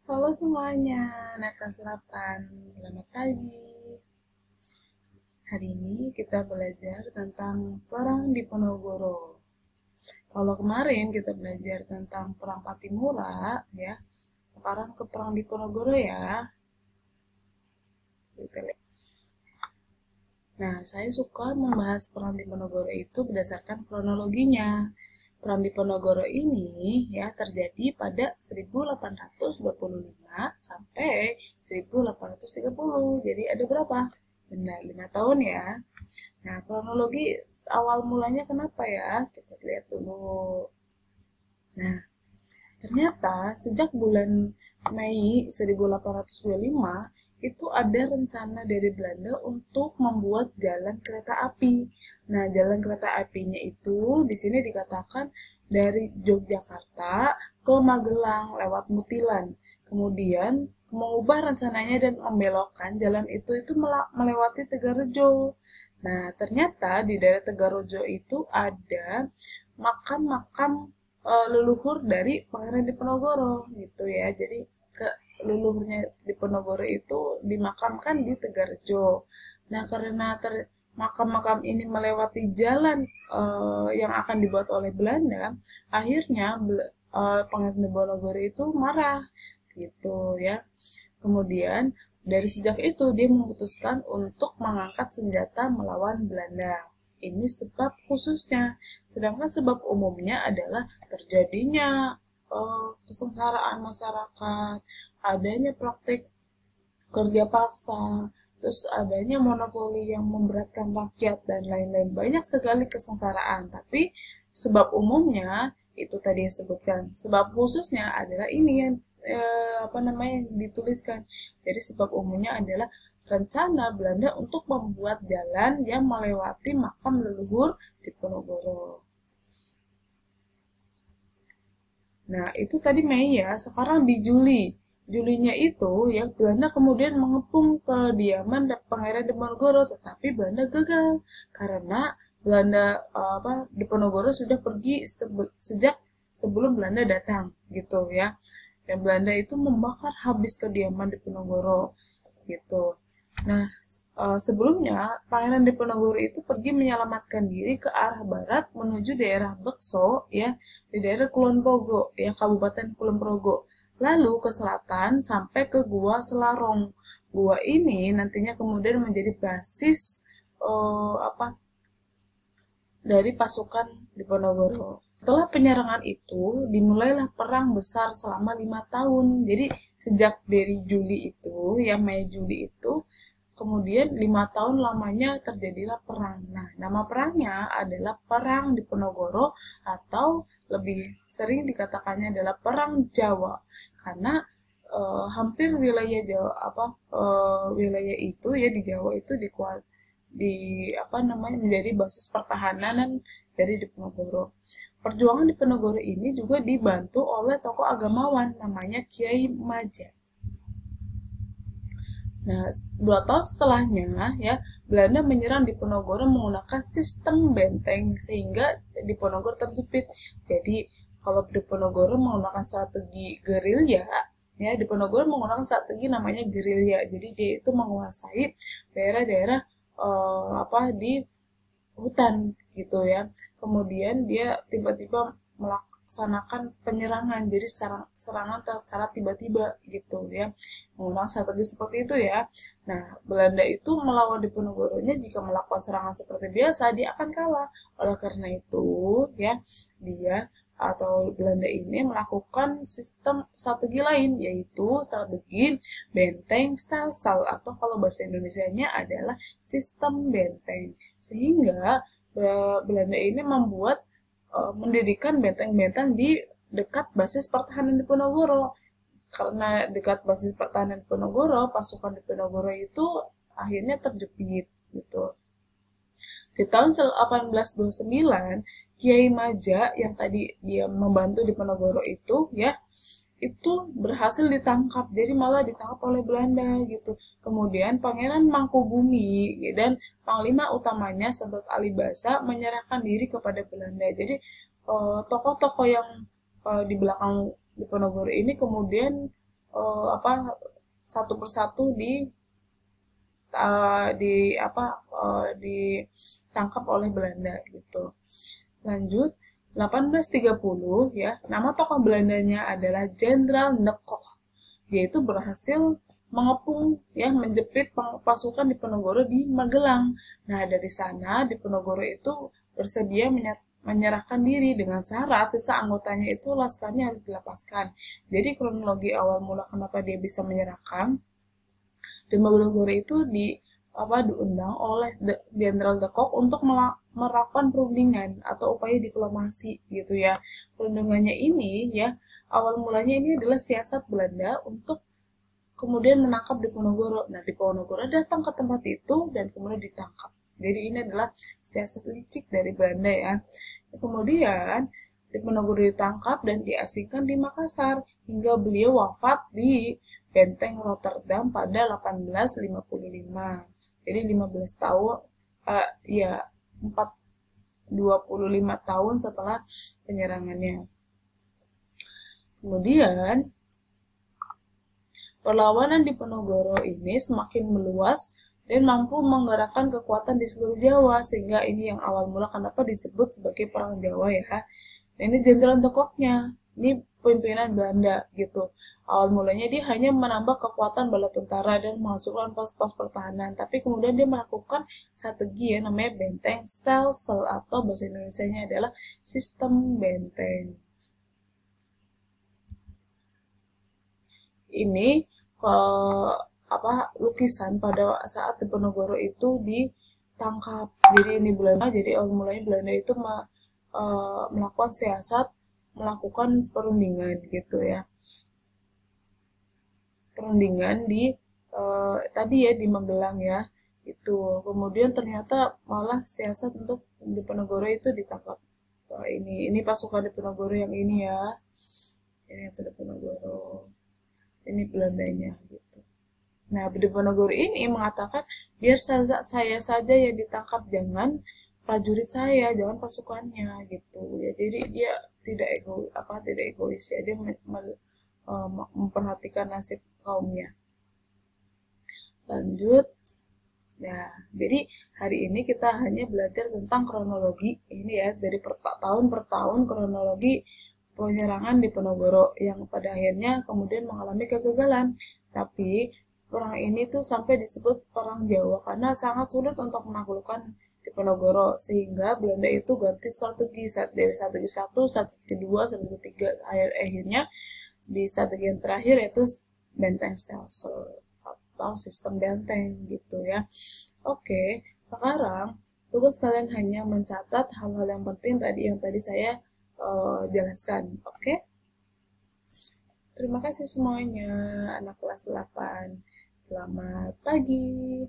Halo semuanya, Neta Serapan. Selamat pagi. Hari ini kita belajar tentang Perang Diponegoro. Kalau kemarin kita belajar tentang Perang Patimura, ya. Sekarang ke Perang Diponegoro ya. Nah, saya suka membahas Perang Diponegoro itu berdasarkan kronologinya. Perang Diponegoro ini ya terjadi pada 1825 sampai 1830. Jadi ada berapa? Benar, 5 tahun ya. Nah, kronologi awal mulanya kenapa ya? Kita lihat dulu. Nah, ternyata sejak bulan Mei 1825 itu ada rencana dari Belanda untuk membuat jalan kereta api. Nah, jalan kereta apinya itu di sini dikatakan dari Yogyakarta ke Magelang lewat Mutilan. Kemudian mengubah rencananya dan membelokkan jalan itu melewati Tegarejo. Nah, ternyata di daerah Tegarejo itu ada makam-makam leluhur dari Pangeran Diponegoro gitu ya. Jadi ke leluhurnya Diponegoro itu dimakamkan di Tegarjo. Nah, karena makam-makam ini melewati jalan yang akan dibuat oleh Belanda, akhirnya Pangeran Diponegoro itu marah gitu ya. Kemudian dari sejak itu dia memutuskan untuk mengangkat senjata melawan Belanda. Ini sebab khususnya, sedangkan sebab umumnya adalah terjadinya kesengsaraan masyarakat, adanya praktik kerja paksa, terus adanya monopoli yang memberatkan rakyat dan lain-lain. Banyak sekali kesengsaraan, tapi sebab umumnya itu tadi yang sebutkan. Sebab khususnya adalah ini yang yang dituliskan. Jadi sebab umumnya adalah rencana Belanda untuk membuat jalan yang melewati makam leluhur Diponegoro. Nah, itu tadi Mei ya, sekarang di Juli. Julinya itu ya Belanda kemudian mengepung kediaman Pangeran Diponegoro, tetapi Belanda gagal karena Belanda Diponegoro sudah pergi sejak sebelum Belanda datang gitu ya. Dan Belanda itu membakar habis kediaman Diponegoro gitu. Nah, sebelumnya Pangeran Diponegoro itu pergi menyelamatkan diri ke arah barat menuju daerah Bekso ya, di daerah Kulon Progo ya, Kabupaten Kulon Progo. Lalu ke selatan sampai ke Gua Selarong. Gua ini nantinya kemudian menjadi basis eh, apa dari pasukan Diponegoro. Setelah penyerangan itu, dimulailah perang besar selama 5 tahun. Jadi sejak dari Juli itu, ya Mei Juli itu, kemudian 5 tahun lamanya terjadilah perang. Nah, nama perangnya adalah Perang Diponegoro atau lebih sering dikatakannya adalah Perang Jawa, karena hampir wilayah Jawa wilayah itu ya di Jawa itu menjadi basis pertahanan dari Diponegoro. Perjuangan Diponegoro ini juga dibantu oleh tokoh agamawan namanya Kiai Maja. Nah, 2 tahun setelahnya ya Belanda menyerang Diponegoro menggunakan sistem benteng sehingga Diponegoro terjepit. Jadi kalau Diponegoro menggunakan strategi gerilya, ya Diponegoro menggunakan strategi namanya gerilya. Jadi dia itu menguasai daerah-daerah di hutan gitu ya. Kemudian dia tiba-tiba melaksanakan penyerangan, jadi serangan secara tiba-tiba gitu ya, menggunakan strategi seperti itu ya. Nah, Belanda itu melawan Diponegoronya jika melakukan serangan seperti biasa dia akan kalah. Oleh karena itu ya dia atau Belanda ini melakukan sistem strategi lain, yaitu strategi benteng stelsel atau kalau bahasa Indonesianya adalah sistem benteng. Sehingga Belanda ini mendirikan benteng-benteng di dekat basis pertahanan Diponegoro. Karena dekat basis pertahanan Diponegoro, pasukan Diponegoro itu akhirnya terjepit gitu. Di tahun 1829, Kiai Maja yang tadi dia membantu Diponegoro itu ya, itu berhasil ditangkap. Jadi malah ditangkap oleh Belanda gitu. Kemudian Pangeran Mangkubumi dan panglima utamanya Sedot Alibasa menyerahkan diri kepada Belanda. Jadi tokoh-tokoh yang di belakang Diponegoro ini kemudian satu persatu ditangkap oleh Belanda gitu. Lanjut, 1830 ya, nama tokoh Belandanya adalah Jenderal De Kock. Dia itu berhasil mengepung ya, menjepit pasukan Diponegoro di Magelang. Nah, dari sana Diponegoro itu bersedia menyerahkan diri dengan syarat sisa anggotanya itu laskarnya harus dilepaskan. Jadi kronologi awal mula kenapa dia bisa menyerahkan, Diponegoro itu diundang oleh Jenderal De Kock untuk melakukan perundingan atau upaya diplomasi gitu ya. Perundingannya ini ya, awal mulanya ini adalah siasat Belanda untuk kemudian menangkap Diponegoro. Nah, Diponegoro datang ke tempat itu dan kemudian ditangkap. Jadi ini adalah siasat licik dari Belanda ya. Kemudian Diponegoro ditangkap dan diasingkan di Makassar hingga beliau wafat di Benteng Rotterdam pada 1855. Jadi 15 tahun, ya 25 tahun setelah penyerangannya. Kemudian perlawanan Diponegoro ini semakin meluas dan mampu menggerakkan kekuatan di seluruh Jawa, sehingga ini yang awal mula kenapa disebut sebagai Perang Jawa ya. Nah, ini Jenderal De Kock-nya, ini pimpinan Belanda gitu. Awal mulanya dia hanya menambah kekuatan bala tentara dan memasukkan pos-pos pertahanan, tapi kemudian dia melakukan strategi ya, namanya benteng stelsel, atau bahasa Indonesianya adalah sistem benteng. Ini lukisan pada saat Diponegoro itu ditangkap. Jadi ini Belanda, jadi awal mulanya Belanda itu melakukan siasat, melakukan perundingan gitu ya. Perundingan di tadi ya di Magelang ya. Itu kemudian ternyata malah siasat untuk Diponegoro itu ditangkap. Nah, ini pasukan Diponegoro yang ini ya. Ini Diponegoro. Ini Belandanya gitu. Nah, Diponegoro ini mengatakan biar saya saja yang ditangkap, jangan prajurit saya, jangan pasukannya gitu ya. Jadi dia tidak egois ya, dia memperhatikan nasib kaumnya. Lanjut. Nah, jadi hari ini kita hanya belajar tentang kronologi ini ya, dari tahun per tahun kronologi penyerangan Diponegoro yang pada akhirnya kemudian mengalami kegagalan. Tapi perang ini tuh sampai disebut Perang Jawa karena sangat sulit untuk menaklukkan Diponegoro, sehingga Belanda itu ganti strategi dari strategi 1, strategi 2, strategi 3, akhirnya di strategi yang terakhir yaitu benteng stelsel atau sistem benteng gitu ya. Oke, sekarang tugas kalian hanya mencatat hal-hal yang penting yang tadi saya jelaskan. Oke? Terima kasih semuanya anak kelas 8. Selamat pagi.